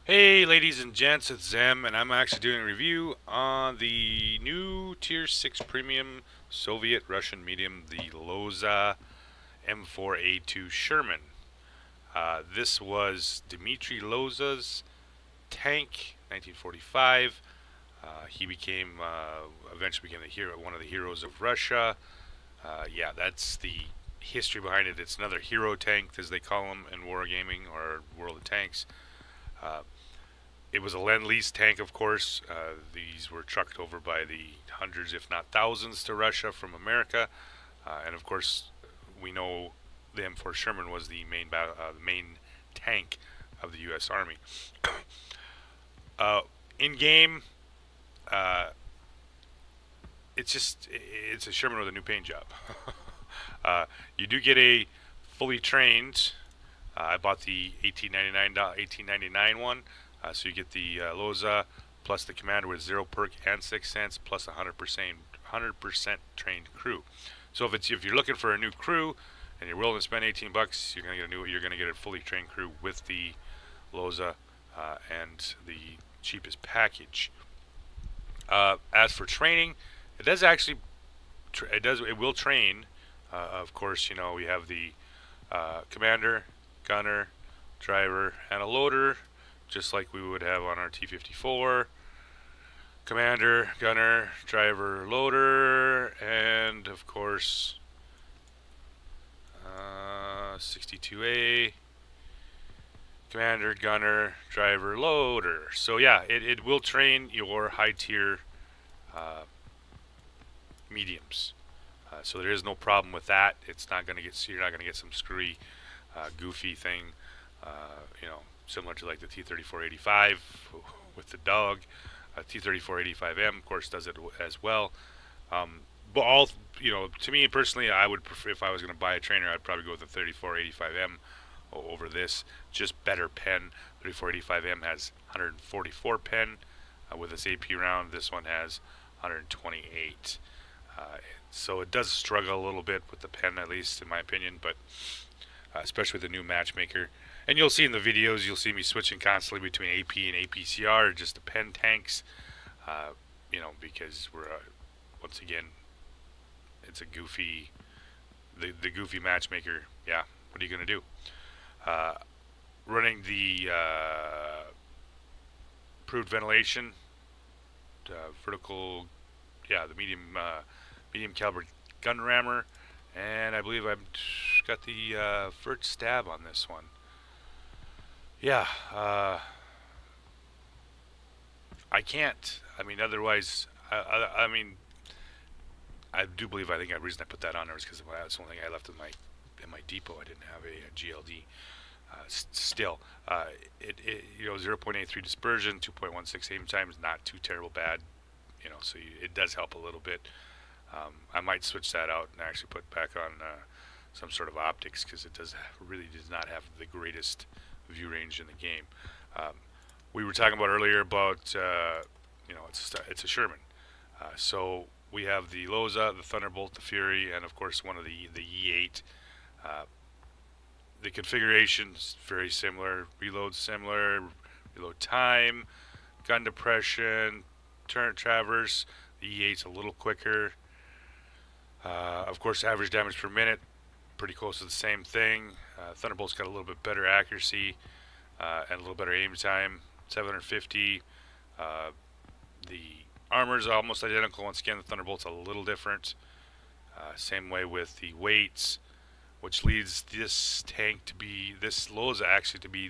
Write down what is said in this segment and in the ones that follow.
Hey ladies and gents, it's Zem, and I'm actually doing a review on the new Tier 6 Premium Soviet Russian medium, the Loza M4A2 Sherman. This was Dmitry Loza's tank, 1945. He eventually became the hero, one of the heroes of Russia. Yeah, that's the history behind it. It's another hero tank, as they call them in wargaming or World of Tanks. Uh, It was a Lend-Lease tank, of course. These were trucked over by the hundreds, if not thousands, to Russia from America. And of course, we know the M4 Sherman was the main tank of the U.S. Army. Uh, in game, uh, it's a Sherman with a new paint job. You do get a fully trained. I bought the 1899 one. So you get the Loza plus the commander with 0 perk and 6 cents plus 100% trained crew. So if you're looking for a new crew and you're willing to spend 18 bucks, you're gonna get a fully trained crew with the Loza and the cheapest package. As for training, it does actually it will train. Of course, you know we have the commander, gunner, driver, and a loader, just like we would have on our T-54. Commander, gunner, driver, loader, and of course 62A, commander, gunner, driver, loader. So yeah, it will train your high tier uh, mediums. So there is no problem with that. It's not going to get you're not going to get some screwy, goofy thing, similar to like the T-34-85 with the dog. T-34-85M, of course, does it as well. But to me personally, I would prefer, if I was going to buy a trainer, I'd probably go with the 34-85M over this. Just better pen. 34-85M has 144 pen with this AP round. This one has 128. So it does struggle a little bit with the pen, at least in my opinion, but especially with the new matchmaker. And you'll see in the videos, you'll see me switching constantly between AP and APCR, just the pen tanks, because we're, once again, it's a goofy, the goofy matchmaker. Yeah, what are you going to do? Uh, Running the improved ventilation, vertical, yeah, the medium caliber gun rammer, and I believe I've got the first stab on this one. Yeah, I can't. I mean, otherwise, I mean, I do believe. I think the reason I put that on there is because that's the only thing I left in my depot. I didn't have a GLD. Still, it 0.83 dispersion, 2.16 aim time is not too terrible bad. So it does help a little bit. I might switch that out and actually put back on some sort of optics, because it really does not have the greatest view range in the game. Um, we were talking about earlier about it's a Sherman. So we have the Loza, the Thunderbolt, the Fury, and of course one of the E8. Uh, the configuration's very similar. Reload similar. Reload time, gun depression, turret traverse. The E8's a little quicker. Of course, average damage per minute, pretty close to the same thing. Thunderbolt's got a little bit better accuracy and a little better aim time, 750. The armor's almost identical. Once again, the Thunderbolt's a little different. Same way with the weights, which leads this Loza actually to be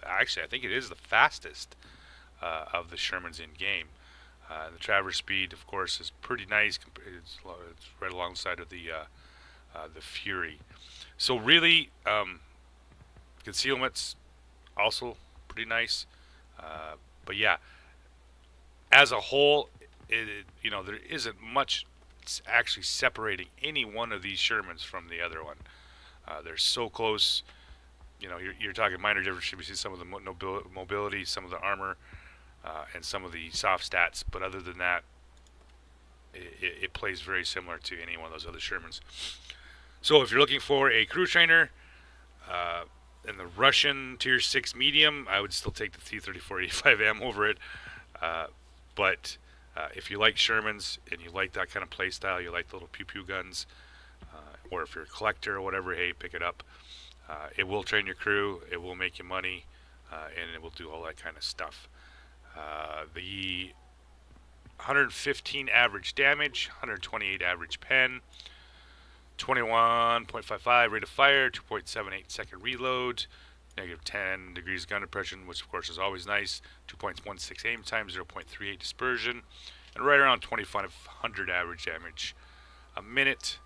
actually I think it is the fastest of the Shermans in game. The traverse speed, of course, is pretty nice. It's right alongside of the Fury. So really, concealment's also pretty nice. But yeah, as a whole, there isn't much actually separating any one of these Shermans from the other one. They're so close. You're talking minor differences between some of the mobility, some of the armor, and some of the soft stats. But other than that, it plays very similar to any one of those other Shermans. So if you're looking for a crew trainer, In the Russian tier 6 medium, I would still take the T-34-85M over it. But if you like Shermans and you like that kind of play style, you like the little pew-pew guns, or if you're a collector or whatever, hey, pick it up. It will train your crew, it will make you money, and it will do all that kind of stuff. The 115 average damage, 128 average pen, 21.55 rate of fire, 2.78 second reload, negative 10 degrees gun depression, which of course is always nice, 2.16 aim time, 0.38 dispersion, and right around 2500 average damage a minute.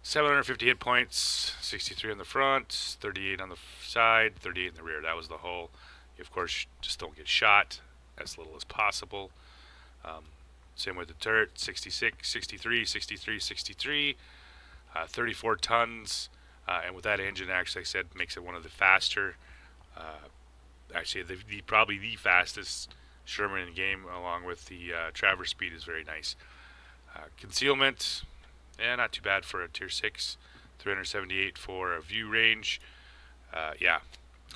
750 hit points, 63 on the front, 38 on the side, 38 in the rear. That was the hull. You, of course, just don't get shot as little as possible. Same with the turret, 66, 63, 63, 63, 34 tons. And with that engine, actually, I said, makes it one of the faster, actually, probably the fastest Sherman in the game, along with the traverse speed is very nice. Concealment, yeah, not too bad for a tier 6, 378 for a view range. Yeah,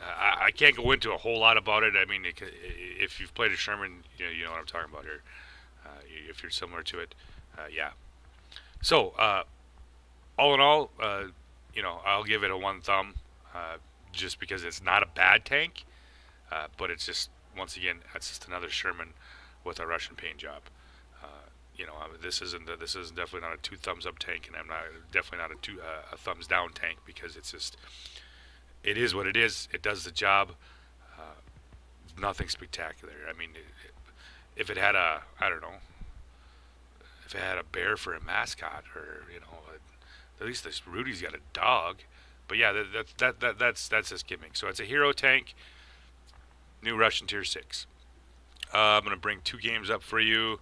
I can't go into a whole lot about it. I mean, if you've played a Sherman, you know what I'm talking about here. If you're similar to it, yeah. So, all in all, I'll give it a 1 thumb, just because it's not a bad tank, but it's just, once again, that's just another Sherman with a Russian paint job. This isn't definitely not a 2 thumbs up tank, and I'm not definitely not a thumbs down tank, because it's just, it is what it is. It does the job. Nothing spectacular. I mean, if it had a, I don't know, if it had a bear for a mascot, or at least this Rudy's got a dog. But yeah, that's his gimmick. So it's a hero tank, new Russian tier 6. I'm gonna bring 2 games up for you.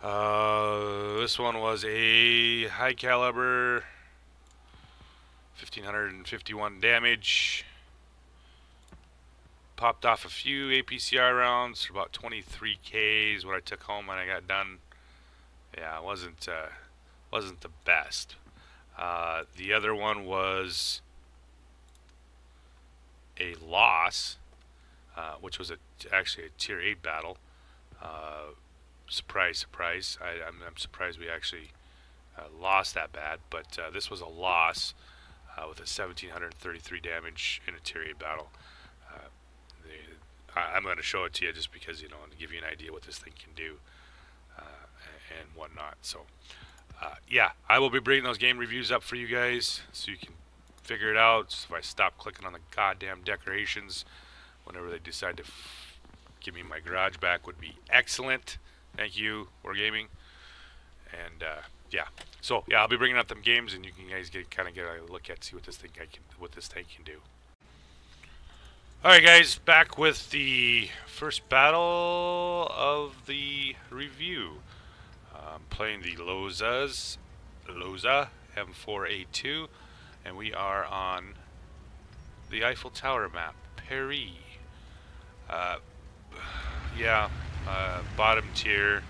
This one was a high caliber, 1551 damage. Popped off a few APCR rounds for about 23K is what I took home when I got done. Yeah, it wasn't the best. The other one was a loss, which was actually a tier 8 battle. Surprise, surprise. I'm surprised we actually lost that bad, but this was a loss with a 1733 damage in a tier 8 battle. I'm going to show it to you just because, to give you an idea what this thing can do and whatnot. So, yeah, I will be bringing those game reviews up for you guys so you can figure it out. So if I stop clicking on the goddamn decorations whenever they decide to give me my garage back, would be excellent. Thank you, Wargaming. And yeah, so yeah, I'll be bringing up them games, and you can guys kind of get a look at, see what this tank can do. All right, guys, back with the first battle of the review. I'm playing the Loza M4A2, and we are on the Eiffel Tower map, Paris. Yeah, bottom tier,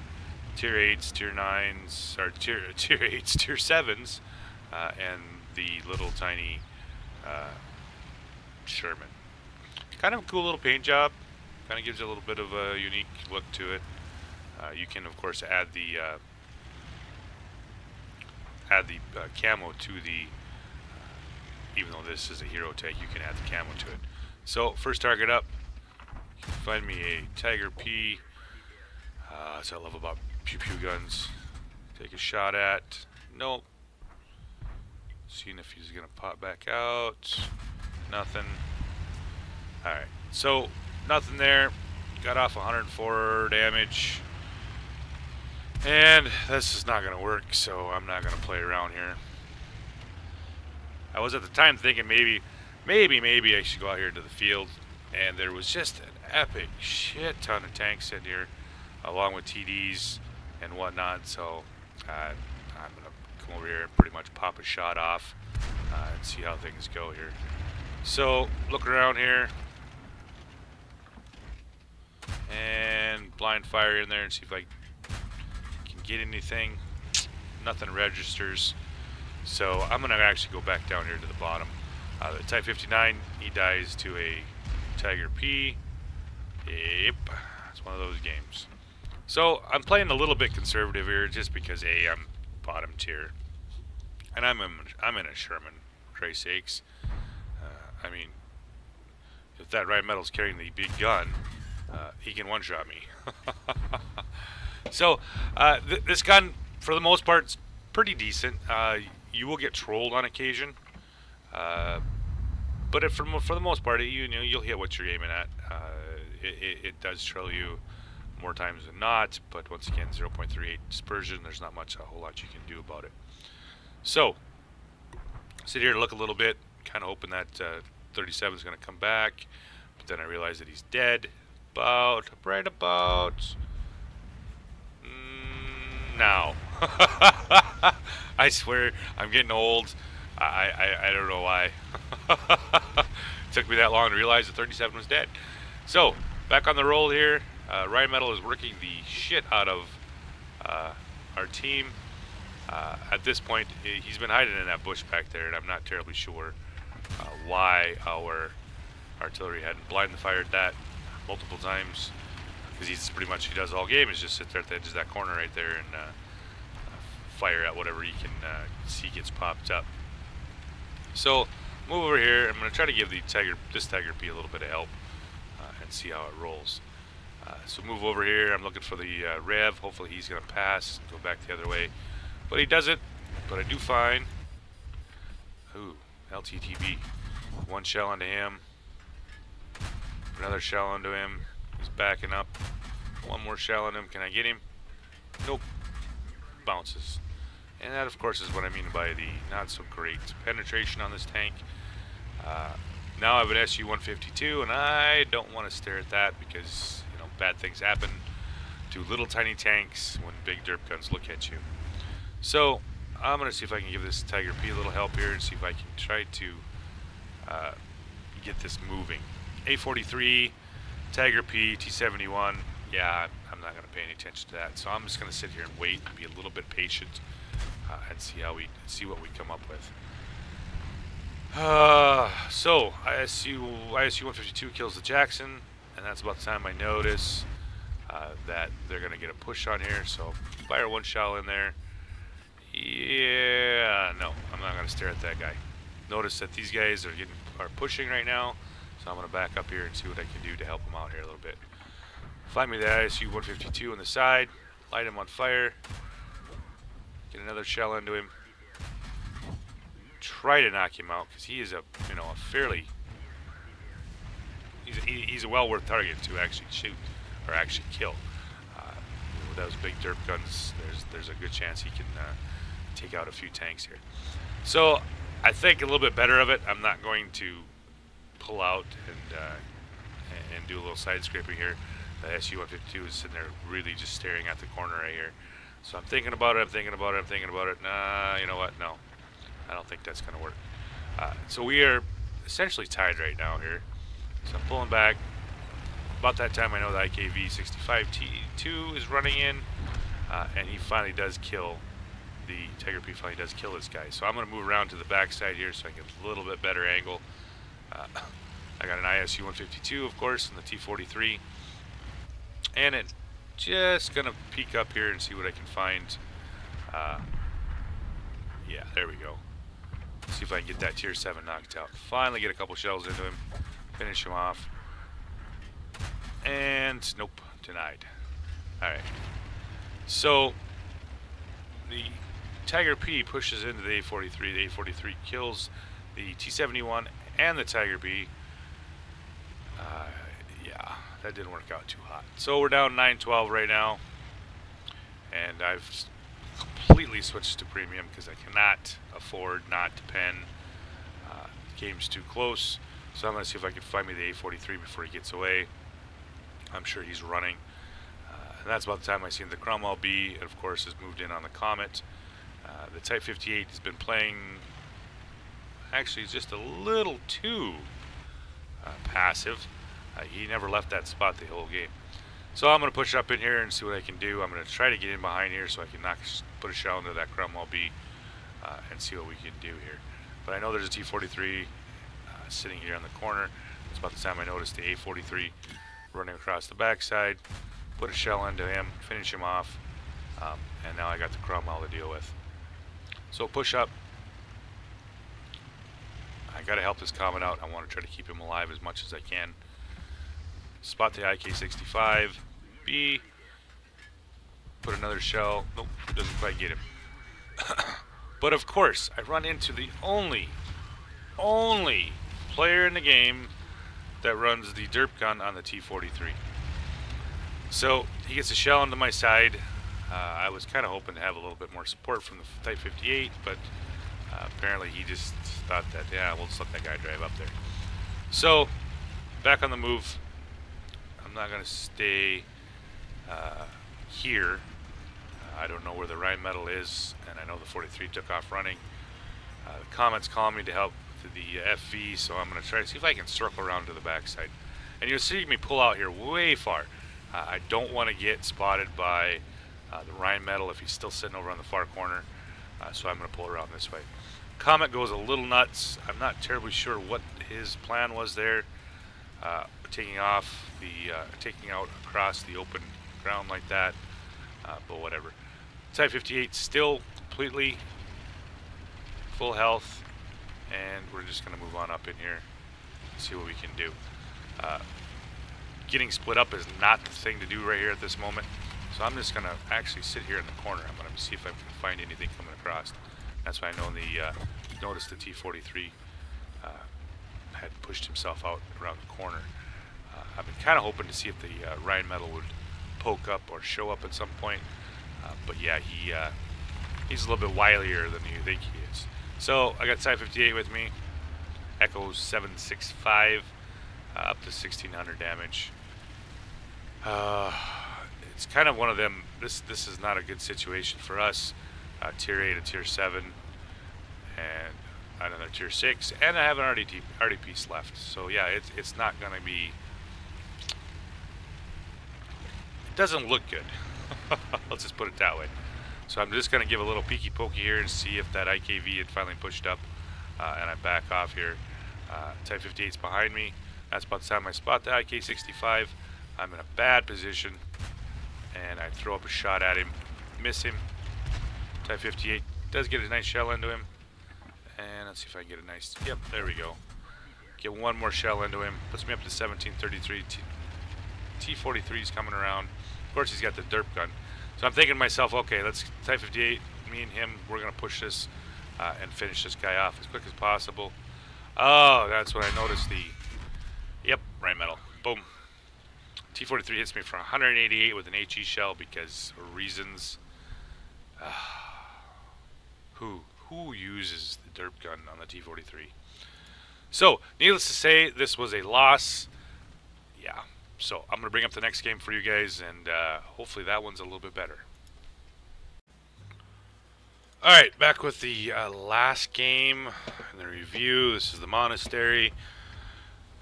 tier 8s, tier 9s, or tier 8s, tier 7s, and the little tiny Sherman. Kind of a cool little paint job. Kind of gives it a little bit of a unique look to it. You can, of course, add the camo to the. Even though this is a hero tank, you can add the camo to it. So first target up. You can find me a Tiger P. That's what I love about pew pew guns. Take a shot at. Nope. Seeing if he's gonna pop back out. Nothing. Alright, so nothing there. Got off 104 damage. And this is not going to work, so I'm not going to play around here. I was at the time thinking maybe I should go out here to the field. And there was just an epic shit ton of tanks in here, along with TDs and whatnot. So I'm going to come over here and pretty much pop a shot off and see how things go here. So look around here. And blind fire in there and see if I can get anything. Nothing registers. So I'm going to actually go back down here to the bottom. The Type 59, he dies to a Tiger P. Yep, it's one of those games. So I'm playing a little bit conservative here, just because I'm bottom tier, and I'm in a Sherman. For Christ's sakes, I mean, if that Rheinmetall's carrying the big gun, he can one-shot me. So this gun, for the most part, is pretty decent. You will get trolled on occasion, but for the most part, you'll hit what you're aiming at. It does troll you more times than not, but once again, 0.38 dispersion. There's not a whole lot you can do about it. So sit here and look a little bit, kind of hoping that 37 is going to come back, but then I realize that he's dead. Right about now. I swear, I'm getting old. I don't know why. Took me that long to realize that 37 was dead. So back on the roll here. Rheinmetall is working the shit out of our team. At this point, he's been hiding in that bush back there, and I'm not terribly sure why our artillery hadn't blind fired that multiple times, because he does all game is just sit there at the edge of that corner right there and fire at whatever he can see gets popped up. So move over here. I'm going to try to give this Tiger P a little bit of help and see how it rolls. So move over here. I'm looking for the Rev. Hopefully he's going to pass and go back the other way. But he doesn't. But I do find... Ooh, LTTB. One shell onto him. Another shell onto him. He's backing up. One more shell on him. Can I get him? Nope. Bounces. And that, of course, is what I mean by the not so great penetration on this tank. Now I have an SU-152, and I don't want to stare at that because... bad things happen to little tiny tanks when big derp guns look at you. So I'm going to see if I can give this Tiger P a little help here and see if I can try to get this moving. A43, Tiger P, T71. Yeah, I'm not going to pay any attention to that. So I'm just going to sit here and wait and be a little bit patient and see what we come up with. So ISU-152 kills the Jackson. And that's about the time I notice that they're going to get a push on here. So fire one shell in there. Yeah, no, I'm not going to stare at that guy. Notice that these guys are pushing right now. So I'm going to back up here and see what I can do to help them out here a little bit. Find me the ISU-152 on the side. Light him on fire. Get another shell into him. Try to knock him out because he is a fairly... He's a well worth target to actually shoot or actually kill. With those big derp guns, there's a good chance he can take out a few tanks here. So I think a little bit better of it. I'm not going to pull out and do a little side scraping here. The SU-152 is sitting there really just staring at the corner right here. So I'm thinking about it. Nah, you know what? No, I don't think that's going to work. So we are essentially tied right now here. So I'm pulling back. About that time I know the IKV-65T2 is running in, and he finally does kill, the Tiger P finally does kill this guy. So I'm going to move around to the back side here so I get a little bit better angle. I got an ISU-152, of course, and the T-43. And it's just going to peek up here and see what I can find. Yeah, there we go. See if I can get that Tier 7 knocked out. Finally get a couple shells into him. Finish him off. And nope, denied. Alright. So the Tiger P pushes into the A43. The A43 kills the T71 and the Tiger P. Yeah, that didn't work out too hot. So we're down 9-12 right now. And I've completely switched to premium because I cannot afford not to pen. The game's too close. So I'm going to see if I can find me the A43 before he gets away. I'm sure he's running. And that's about the time I seen the Cromwell B, and of course has moved in on the Comet. The Type 58 has been playing, actually just a little too passive. He never left that spot the whole game. So I'm going to push up in here and see what I can do. I'm going to try to get in behind here so I can put a shell into that Cromwell B and see what we can do here. But I know there's a T-43 sitting here on the corner. It's about the time I noticed the A43 running across the backside. Put a shell into him, finish him off, and now I got the Cromwell to deal with. So push up. I got to help this Comet out. I want to try to keep him alive as much as I can. Spot the IK-65. B. Put another shell. Nope, doesn't quite get him. But of course, I run into the only player in the game that runs the derp gun on the T-43. So he gets a shell into my side. I was kind of hoping to have a little bit more support from the Type 58, but apparently he just thought that, yeah, we'll just let that guy drive up there. So, back on the move. I'm not going to stay here. I don't know where the Rheinmetall is, and I know the 43 took off running. The Comet's calling me to help to the FV, so I'm going to try to see if I can circle around to the backside. And you'll see me pull out here way far. I don't want to get spotted by the Rheinmetall if he's still sitting over on the far corner, so I'm going to pull around this way. Comet goes a little nuts. I'm not terribly sure what his plan was there, taking out across the open ground like that, but whatever. Type 58 still completely full health, and we're just going to move on up in here, see what we can do. Getting split up is not the thing to do right here at this moment, so I'm just going to actually sit here in the corner. I'm going to see if I can find anything coming across. That's why I know noticed the T-43 had pushed himself out around the corner. I've been kind of hoping to see if the Rheinmetall would poke up or show up at some point, but yeah, he's a little bit wilier than you think he is. So I got Type 58 with me, Echo 765, up to 1600 damage. It's kind of one of them. This is not a good situation for us. Tier 8 and Tier 7, and another Tier 6, and I have an RD piece left. So yeah, it's not going to be. It doesn't look good. Let's just put it that way. So I'm just going to give a little peeky pokey here and see if that IKV had finally pushed up, and I back off here. Type 58's behind me. That's about the time I spot the IK-65. I'm in a bad position, and I throw up a shot at him, miss him. Type 58 does get a nice shell into him, and let's see if I can get a nice, yep, there we go. Get one more shell into him, puts me up to 1733. T-43's coming around. Of course, he's got the derp gun. So I'm thinking to myself, okay, let's Type 58, me and him, we're going to push this and finish this guy off as quick as possible. Oh, that's when I noticed yep, Rheinmetall. Boom. T-43 hits me for 188 with an HE shell because of reasons. Who uses the derp gun on the T-43? So, needless to say, this was a loss. Yeah. So, I'm going to bring up the next game for you guys, and hopefully that one's a little bit better. Alright, back with the last game in the review. This is the Monastery.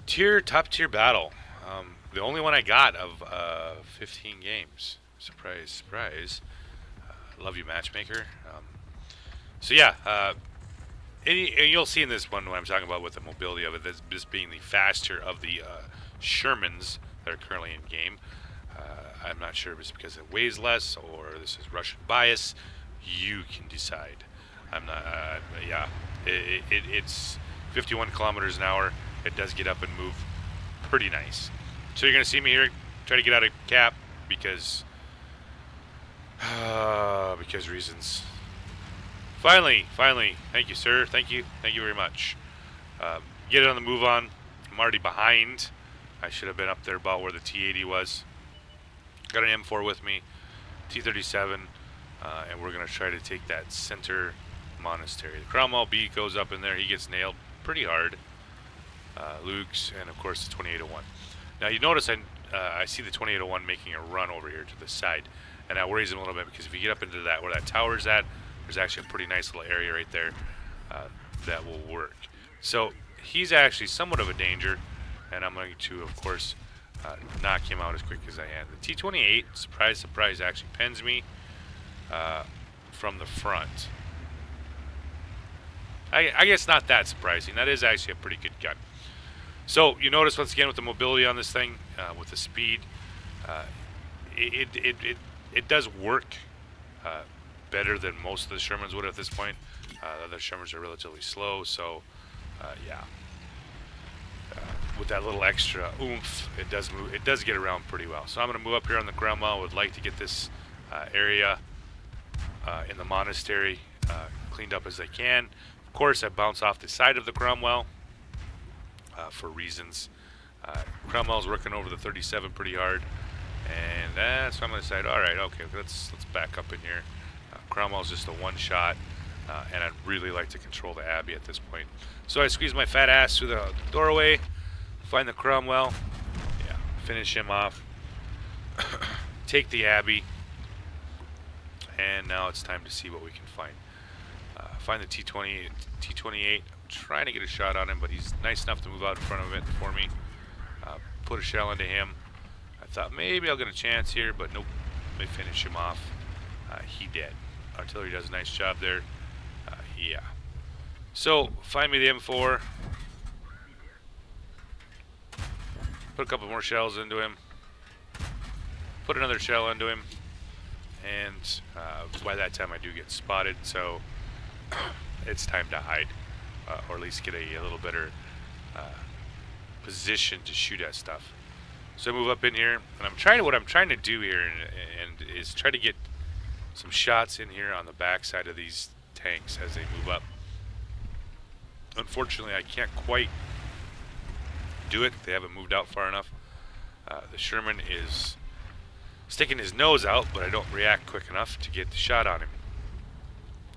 Top tier battle. The only one I got of 15 games. Surprise, surprise. Love you, matchmaker. So yeah, and you'll see in this one what I'm talking about with the mobility of it, this being the faster of the Shermans that are currently in game. I'm not sure if it's because it weighs less or this is Russian bias. You can decide. I'm not. Yeah, it's 51 kilometers an hour. It does get up and move pretty nice. So you're gonna see me here try to get out of cap because reasons. Finally, thank you, sir. Thank you very much. Get it on the move on. I'm already behind. I should have been up there about where the T-80 was. Got an M4 with me, T-37, and we're gonna try to take that center monastery. The Cromwell B goes up in there. He gets nailed pretty hard. Luke's, and of course the 2801. Now you notice I see the 2801 making a run over here to the side, and that worries him a little bit because if you get up into that where that tower's at, there's actually a pretty nice little area right there that will work. So he's actually somewhat of a danger, and I'm going to, of course, knock him out as quick as I can. The T-28, surprise, surprise, actually pens me from the front. I guess not that surprising. That is actually a pretty good gun. So you notice once again with the mobility on this thing, with the speed, uh, it does work better than most of the Shermans would at this point. The other Shermans are relatively slow, so yeah. With that little extra oomph, it does move. It does get around pretty well. So I'm going to move up here on the ground mile. Would like to get this area in the monastery cleaned up as I can. Of course, I bounce off the side of the Cromwell for reasons. Cromwell's working over the 37 pretty hard, and so I'm going to decide, all right, okay, let's back up in here. Cromwell's just a one-shot, and I'd really like to control the Abbey at this point. So I squeeze my fat ass through the doorway, find the Cromwell, yeah, finish him off, take the Abbey, and now it's time to see what we can find. Find the T28. I'm trying to get a shot on him, but he's nice enough to move out in front of it for me. Put a shell into him. I thought maybe I'll get a chance here, but nope. Let me finish him off. He dead. Artillery does a nice job there. Yeah. So, find me the M4. Put a couple more shells into him. Put another shell into him. And by that time I do get spotted, so it's time to hide. Or at least get a little better position to shoot at stuff. So I move up in here, and what I'm trying to do here and is try to get some shots in here on the back side of these tanks as they move up. Unfortunately, I can't quite do it. They haven't moved out far enough. The Sherman is sticking his nose out, but I don't react quick enough to get the shot on him.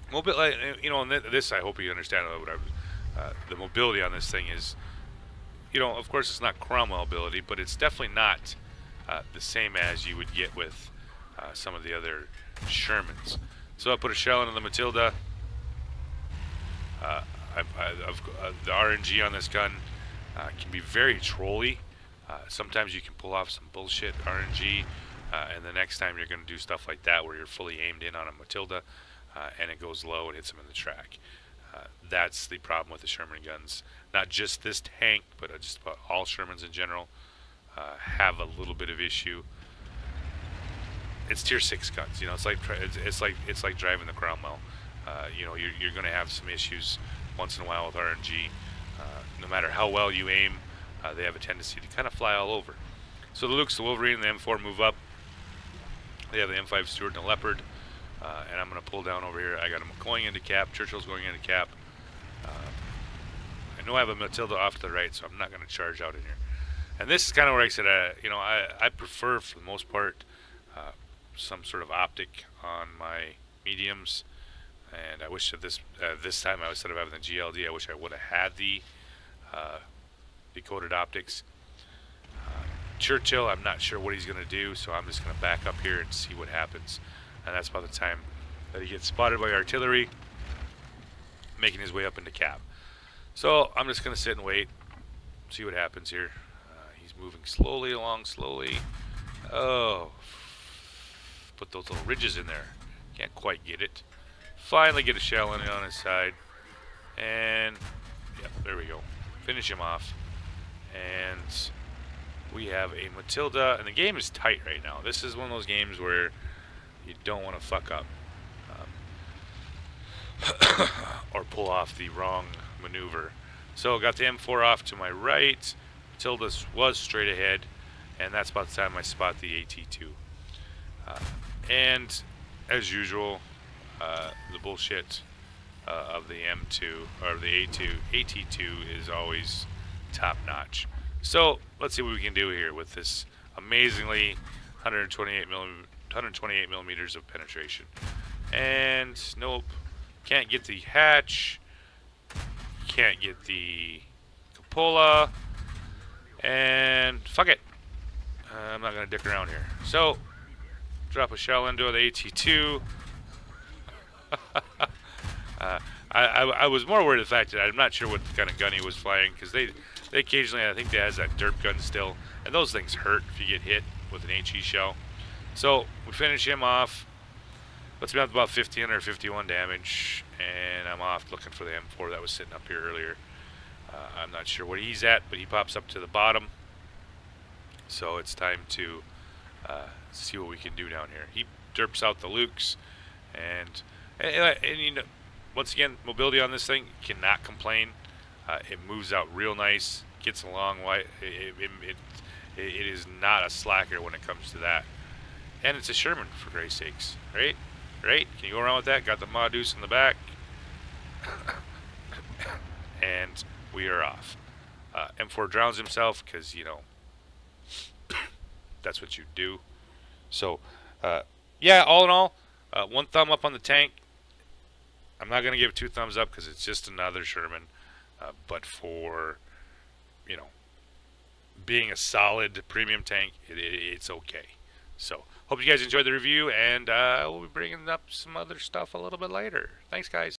A little bit like, you know, this I hope you understand what the mobility on this thing is. You know, of course it's not Cromwell ability, but it's definitely not the same as you would get with some of the other Shermans. So I put a shell into the Matilda. The RNG on this gun can be very trolly. Sometimes you can pull off some bullshit RNG, and the next time you're going to do stuff like that where you're fully aimed in on a Matilda and it goes low and hits them in the track. That's the problem with the Sherman guns. Not just this tank, but just about all Shermans in general have a little bit of issue. It's tier 6 guns, you know. It's like driving the Cromwell. You know, you're going to have some issues once in a while with RNG. No matter how well you aim, they have a tendency to kind of fly all over. So the Luke's, the Wolverine, and the M4 move up. They have the M5 Stuart and the Leopard, and I'm going to pull down over here. I got him going into cap. Churchill's going into cap. I know I have a Matilda off to the right, so I'm not going to charge out in here. And this is kind of where I said, you know, I prefer for the most part some sort of optic on my mediums. And I wish that this time, instead of having the GLD, I wish I would have had the decoded optics. Churchill, I'm not sure what he's going to do, so I'm just going to back up here and see what happens. And that's about the time that he gets spotted by artillery, making his way up into cap. So I'm just going to sit and wait, see what happens here. He's moving slowly along, slowly. Oh, put those little ridges in there. Can't quite get it. Finally get a shell in on his side. And, yep, there we go. Finish him off. And we have a Matilda, and the game is tight right now. This is one of those games where you don't want to fuck up or pull off the wrong maneuver. So got the M4 off to my right. Matilda was straight ahead, and that's about the time I spot the AT2. And as usual, the bullshit of the M2 or the AT2 is always top notch. So let's see what we can do here with this amazingly 128 millimeters of penetration. And nope, can't get the hatch, can't get the cupola, and fuck it. I'm not gonna dick around here. So drop a shell into the AT2. I was more worried of the fact that I'm not sure what kind of gun he was flying, because they occasionally, I think, they has that derp gun still, and those things hurt if you get hit with an HE shell. So we finish him off. Puts me up about 15 or 51 damage, and I'm off looking for the M4 that was sitting up here earlier. I'm not sure what he's at, but he pops up to the bottom. So it's time to see what we can do down here. He derps out the Lukes, and you know, once again, mobility on this thing, cannot complain. It moves out real nice, gets along. It is not a slacker when it comes to that. And it's a Sherman, for Christ's sakes, right? Right? Can you go around with that? Got the Ma Deuce in the back. And we are off. M4 drowns himself because, you know, that's what you do. So, yeah, all in all, one thumb up on the tank. I'm not going to give 2 thumbs up because it's just another Sherman. But for, you know, being a solid premium tank, it's okay. So, hope you guys enjoyed the review, and we'll be bringing up some other stuff a little bit later. Thanks, guys.